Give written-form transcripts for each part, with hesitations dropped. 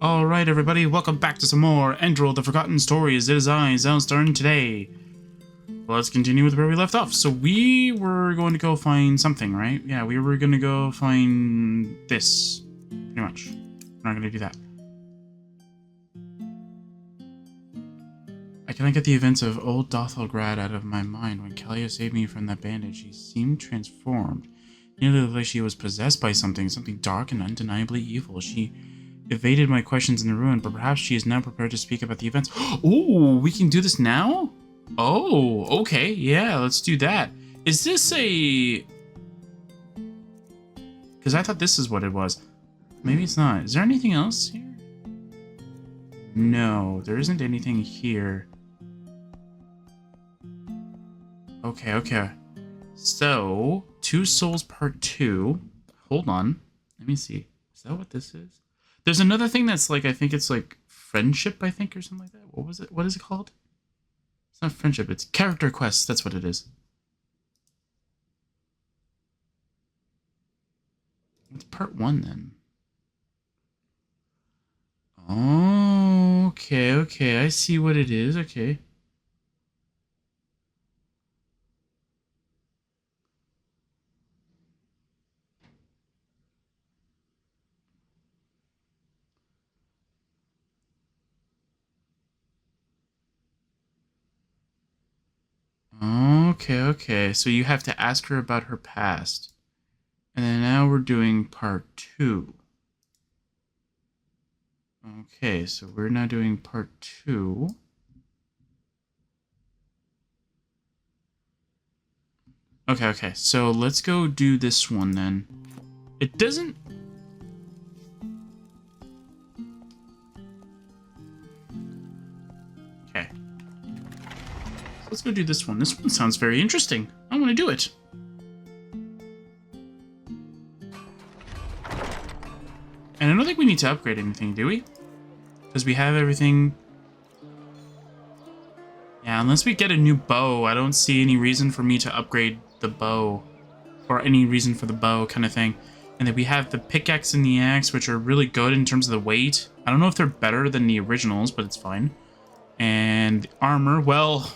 Alright everybody, welcome back to some more Enderal, the Forgotten Stories. It is I, Xilestar, and today, let's continue with where we left off. So we were going to go find something, right? Yeah, we were going to go find this, pretty much. We're not going to do that. I cannot get the events of old Dothelgrad out of my mind. When Calia saved me from that bandage, she seemed transformed. Nearly looked like she was possessed by something dark and undeniably evil. She evaded my questions in the ruin, but perhaps she is now prepared to speak about the events. Oh, we can do this now? Oh, okay, yeah, let's do that. Is this a... Because I thought this is what it was. Maybe it's not. Is there anything else here? No, there isn't anything here. Okay. So, Two Souls Part 2. Hold on. Let me see. Is that what this is? There's another thing that's like, I think it's like friendship, I think, or something like that. What was it? What is it called? It's not friendship, it's character quests. That's what it is. It's part 1 then. Oh, okay. I see what it is. Okay. Okay. So you have to ask her about her past. And then now we're doing part 2. Okay, so we're now doing part 2. Okay. So let's go do this one then. It doesn't... Okay. Let's go do this one. This one sounds very interesting. I want to do it. And I don't think we need to upgrade anything, do we? Because we have everything... Yeah, unless we get a new bow, I don't see any reason for me to upgrade the bow. Or any reason for the bow kind of thing. And then we have the pickaxe and the axe, which are really good in terms of the weight. I don't know if they're better than the originals, but it's fine. And the armor, well...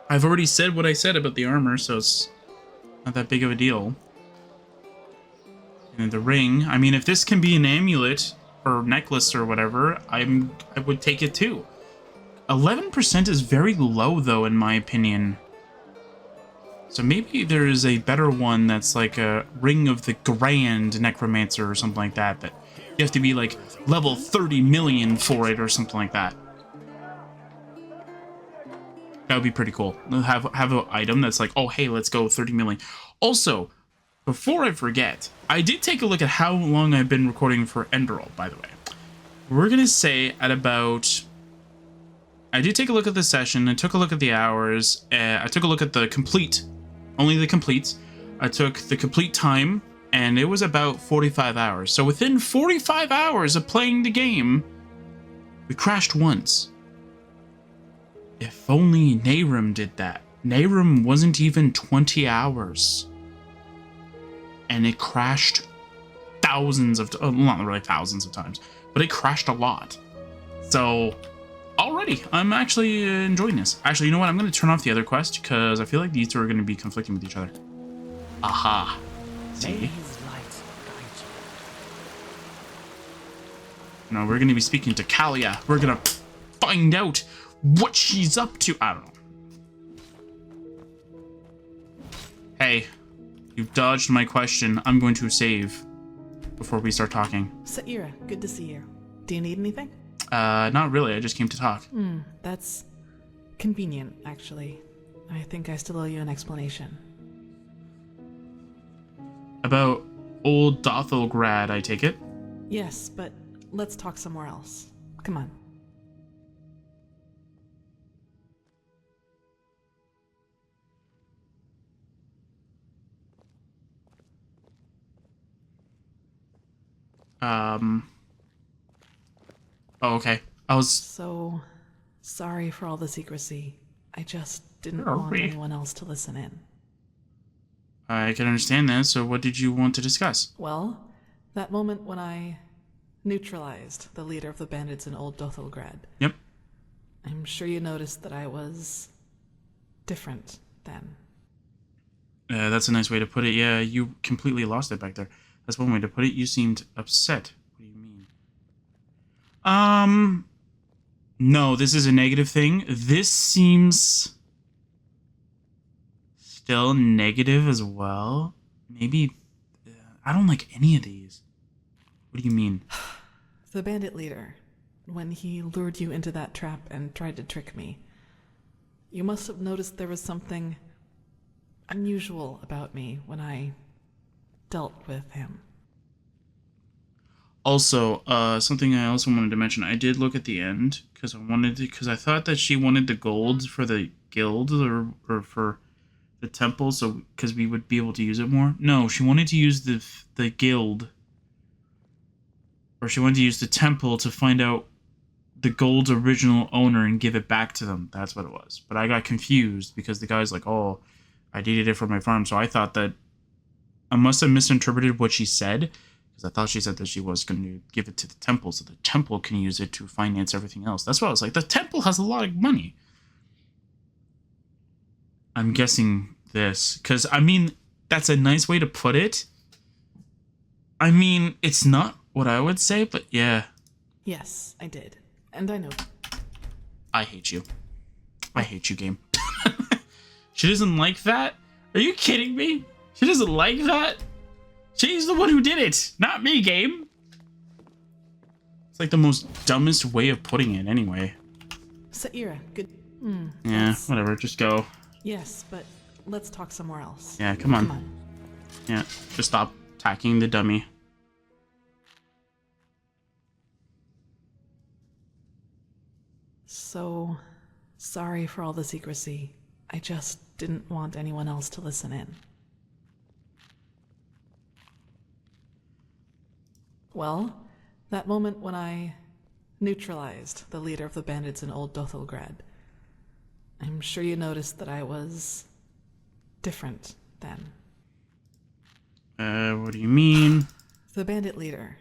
I've already said what I said about the armor, so it's not that big of a deal. And the ring, I mean, if this can be an amulet or necklace or whatever, I would take it too. 11% is very low, though, in my opinion. So maybe there is a better one that's like a Ring of the Grand Necromancer or something like that, that you have to be like level 30 million for it or something like that. That would be pretty cool. Have an item that's like, oh, hey, let's go 30 million. Also, before I forget, I did take a look at how long I've been recording for Enderal, by the way. We're going to say at about... I did take a look at the session. I took a look at the hours. I took a look at the complete. Only the completes. I took the complete time, and it was about 45 hours. So within 45 hours of playing the game, we crashed once. If only Nehrim did that. Nehrim wasn't even 20 hours. And it crashed thousands of... not really thousands of times, but it crashed a lot. So, already, I'm actually enjoying this. Actually, you know what? I'm going to turn off the other quest, because I feel like these two are going to be conflicting with each other. Aha. See? No, we're going to be speaking to Calia. We're going to find out what she's up to. I don't know. Hey, you've dodged my question. I'm going to save before we start talking. Saira, good to see you. Do you need anything? Not really. I just came to talk. That's convenient, actually. I think I still owe you an explanation. About old Dothelgrad, I take it? Yes, but let's talk somewhere else. Come on. Oh, okay. I was... So, sorry for all the secrecy. I just didn't want anyone else to listen in. I can understand that, so what did you want to discuss? Well, that moment when I neutralized the leader of the bandits in Old Dothelgrad. Yep. I'm sure you noticed that I was different then. That's a nice way to put it. Yeah, you completely lost it back there. That's one way to put it. You seemed upset. What do you mean? No, this is a negative thing. This seems still negative as well. Maybe, I don't like any of these. What do you mean? The bandit leader, when he lured you into that trap and tried to trick me, you must have noticed there was something unusual about me when I dealt with him. Also, something I also wanted to mention, I did look at the end because I thought that she wanted the gold for the guild or for the temple, so because we would be able to use it more. No, she wanted to use the guild, or she wanted to use the temple to find out the gold's original owner and give it back to them. That's what it was. But I got confused because the guy's like, "Oh, I needed it for my farm," so I thought that I must have misinterpreted what she said. Because I thought she said that she was going to give it to the temple so the temple can use it to finance everything else. That's why I was like, the temple has a lot of money. I'm guessing this. Because, I mean, that's a nice way to put it. I mean, it's not what I would say, but yeah. Yes, I did. And I know. I hate you. I hate you, game. She doesn't like that? Are you kidding me? She doesn't like that? She's the one who did it, not me, game. It's like the most dumbest way of putting it, anyway. Saira, good. Yeah, whatever, just go. Yes, but let's talk somewhere else. Yeah, come on. Yeah, just stop attacking the dummy. So, sorry for all the secrecy. I just didn't want anyone else to listen in. Well, that moment when I neutralized the leader of the bandits in Old Dothelgrad. I'm sure you noticed that I was different then. What do you mean? The bandit leader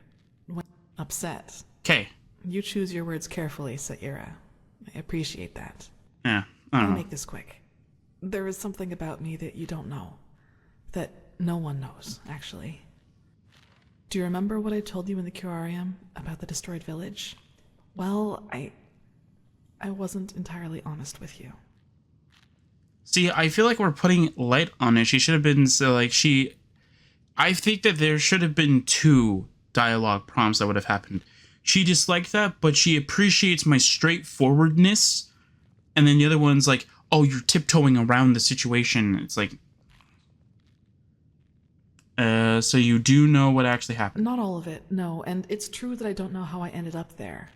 went upset. Okay. You choose your words carefully, Saira. I appreciate that. Yeah, I don't I'll know. make this quick. There is something about me that you don't know. That no one knows, actually. Do you remember what I told you in the curarium about the destroyed village? Well, I wasn't entirely honest with you. See, I feel like we're putting light on it. She should have been, I think that there should have been 2 dialogue prompts that would have happened. She disliked that, but she appreciates my straightforwardness. And then the other one's like, oh, you're tiptoeing around the situation. It's like, so you do know what actually happened? Not all of it, no. And it's true that I don't know how I ended up there.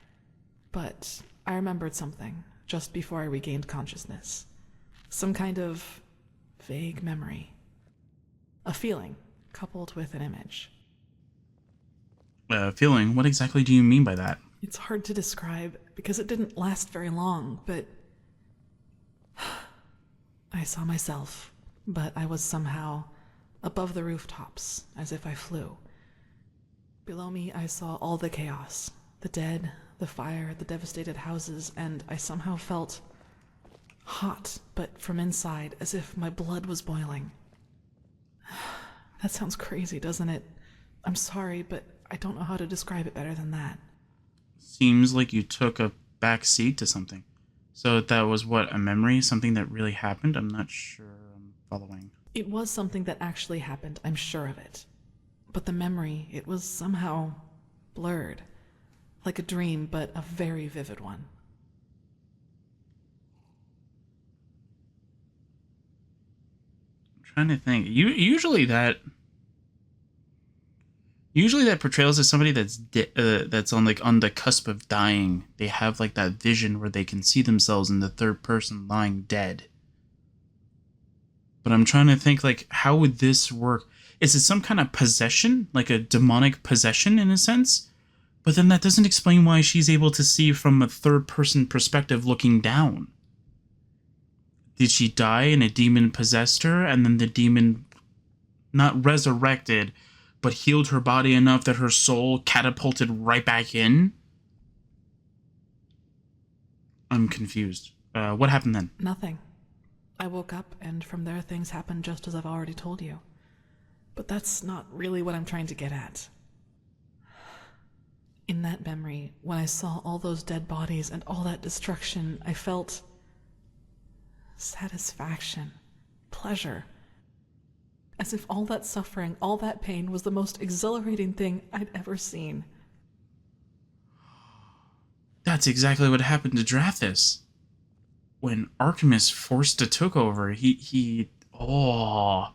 But I remembered something just before I regained consciousness. Some kind of vague memory. A feeling coupled with an image. Feeling? What exactly do you mean by that? It's hard to describe because it didn't last very long, but I saw myself, but I was somehow above the rooftops, as if I flew. Below me, I saw all the chaos, the dead, the fire, the devastated houses, and I somehow felt hot, but from inside, as if my blood was boiling. That sounds crazy, doesn't it? I'm sorry, but I don't know how to describe it better than that. Seems like you took a back seat to something. So that was what, a memory? Something that really happened? I'm not sure I'm following. It was something that actually happened, I'm sure of it. But the memory, it was somehow blurred. Like a dream, but a very vivid one. I'm trying to think. Usually that portrayals as somebody that's on the cusp of dying. They have like that vision where they can see themselves in the third person lying dead. But I'm trying to think, like, how would this work? Is it some kind of possession? Like a demonic possession in a sense? But then that doesn't explain why she's able to see from a third person perspective looking down. Did she die and a demon possessed her and then the demon not resurrected, but healed her body enough that her soul catapulted right back in? I'm confused. What happened then? Nothing. I woke up, and from there things happened just as I've already told you. But that's not really what I'm trying to get at. In that memory, when I saw all those dead bodies and all that destruction, I felt satisfaction, pleasure. As if all that suffering, all that pain was the most exhilarating thing I'd ever seen. That's exactly what happened to Drathis. When Archimus forced to took over, oh.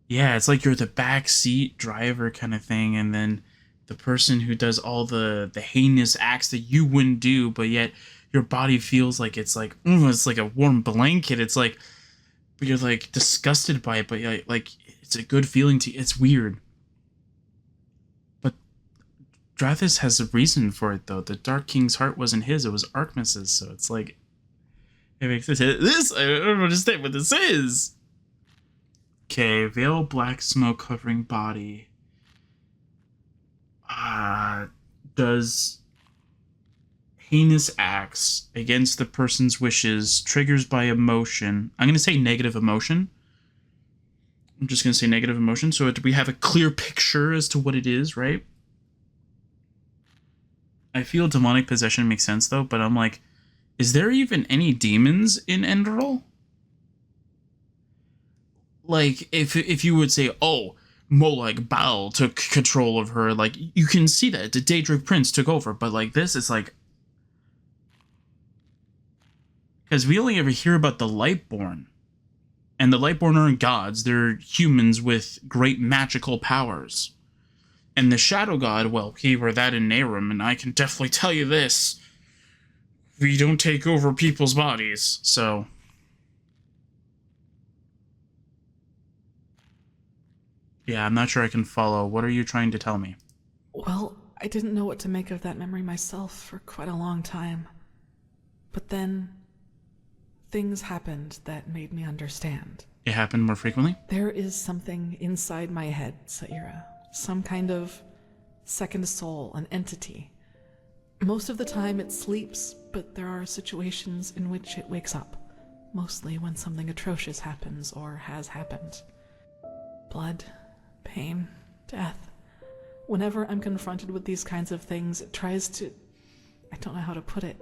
Yeah, it's like you're the backseat driver kind of thing, and then the person who does all the heinous acts that you wouldn't do, but yet your body feels like it's like a warm blanket. It's like, but you're like disgusted by it, but like it's a good feeling to. It's weird. But Drathis has a reason for it though. The Dark King's heart wasn't his; it was Archimus's. So it's like it makes sense. This I don't understand what this is. Okay, veil, black smoke covering body. Does heinous acts against the person's wishes, triggers by emotion. I'm going to say negative emotion. I'm just going to say negative emotion so that we have a clear picture as to what it is, right? I feel demonic possession makes sense though, but I'm like, is there even any demons in Enderal? Like, if you would say, oh, Molag Bal took control of her, like, you can see that. The Daedric Prince took over, but, like, this is, like... Because we only ever hear about the Lightborn. And the Lightborn aren't gods, they're humans with great magical powers. And the Shadow God, well, he were that in Nehrim, and I can definitely tell you this. We don't take over people's bodies, so... Yeah, I'm not sure I can follow. What are you trying to tell me? Well, I didn't know what to make of that memory myself for quite a long time. But then, things happened that made me understand. It happened more frequently? There is something inside my head, Saira. Some kind of second soul, an entity. Most of the time it sleeps, but there are situations in which it wakes up. Mostly when something atrocious happens or has happened. Blood, pain, death. Whenever I'm confronted with these kinds of things, it tries to... I don't know how to put it.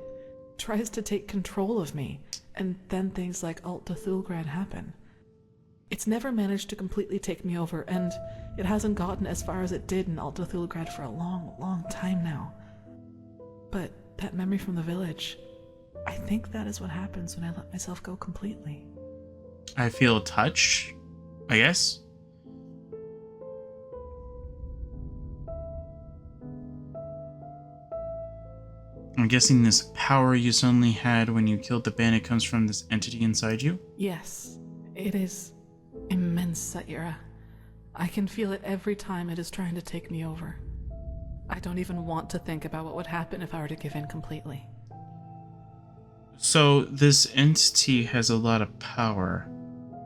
Tries to take control of me, and then things like Alt Thulgrad happen. It's never managed to completely take me over, and it hasn't gotten as far as it did in Alt Thulgrad for a long, long time now. But that memory from the village, I think that is what happens when I let myself go completely. I feel touched, I guess. I'm guessing this power you suddenly had when you killed the bandit comes from this entity inside you? Yes, it is immense, Saira. I can feel it every time it is trying to take me over. I don't even want to think about what would happen if I were to give in completely. So this entity has a lot of power,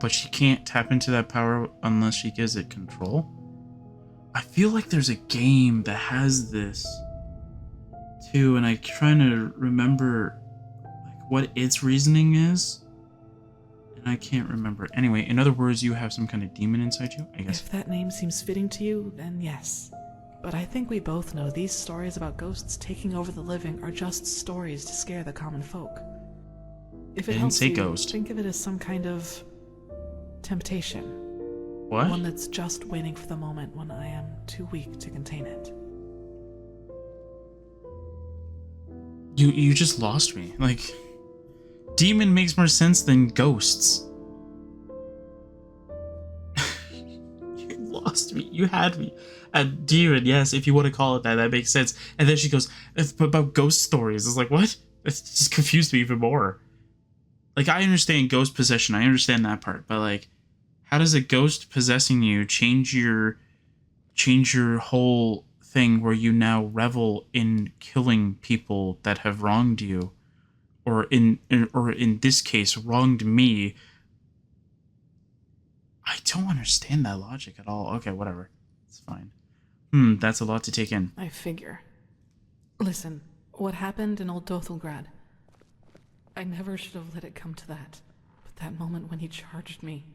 but she can't tap into that power unless she gives it control? I feel like there's a game that has this too, and I'm trying to remember like what its reasoning is, and I can't remember. Anyway, in other words, you have some kind of demon inside you, I guess. If that name seems fitting to you, then yes. But I think we both know these stories about ghosts taking over the living are just stories to scare the common folk. If it didn't helps say you, ghost. think of it as some kind of temptation. What? One that's just waiting for the moment when I am too weak to contain it. You just lost me. Like, demon makes more sense than ghosts. You lost me. You had me. Demon, yes, if you want to call it that, that makes sense. And then she goes, about ghost stories. It's like, what? It just confused me even more. Like, I understand ghost possession. I understand that part. But, like, how does a ghost possessing you change your whole thing where you now revel in killing people that have wronged you, or in this case wronged me? I don't understand that logic at all. Okay, whatever. It's fine. That's a lot to take in. I figure. Listen, what happened in Old Dothelgrad? I never should have let it come to that. But that moment when he charged me,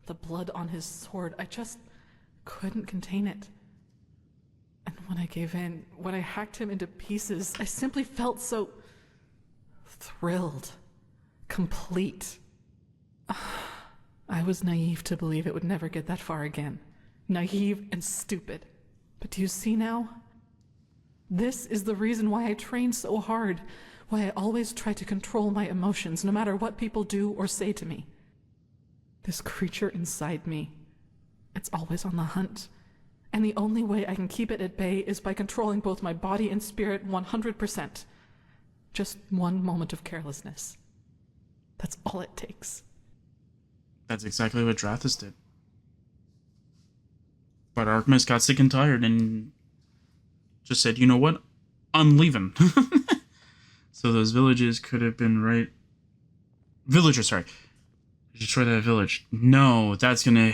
the blood on his sword, I just couldn't contain it. And when I gave in, when I hacked him into pieces, I simply felt so thrilled, complete. I was naive to believe it would never get that far again. Naive and stupid. But do you see now? This is the reason why I train so hard, why I always try to control my emotions, no matter what people do or say to me. This creature inside me, it's always on the hunt. And the only way I can keep it at bay is by controlling both my body and spirit 100%. Just one moment of carelessness. That's all it takes. That's exactly what Drathis did. But Artemis got sick and tired and just said, you know what? I'm leaving. So those villages could have been right... Villagers, sorry. Destroy that village. No, that's gonna